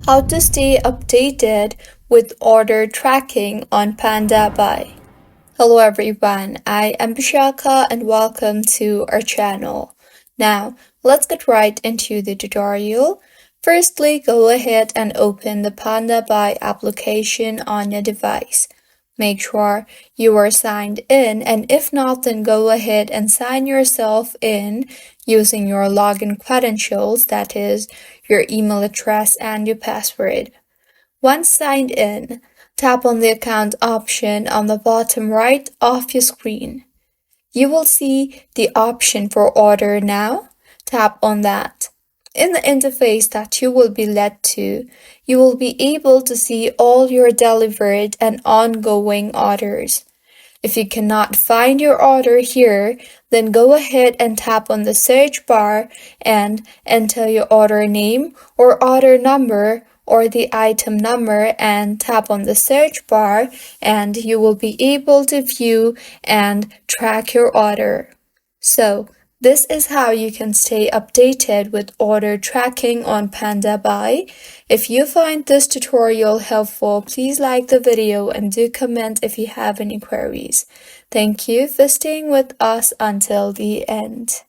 How to stay updated with order tracking on Pandabuy. Hello everyone, I am Bishaka and welcome to our channel. Now, let's get right into the tutorial. Firstly, go ahead and open the Pandabuy application on your device. Make sure you are signed in, and if not, then go ahead and sign yourself in using your login credentials, that is, your email address and your password. Once signed in, tap on the account option on the bottom right of your screen. You will see the option for order now. Tap on that. In the interface that you will be led to, you will be able to see all your delivered and ongoing orders. If you cannot find your order here, then go ahead and tap on the search bar and enter your order name or order number or the item number and tap on the search bar, and you will be able to view and track your order. So, this is how you can stay updated with order tracking on Pandabuy. If you find this tutorial helpful, please like the video and do comment if you have any queries. Thank you for staying with us until the end.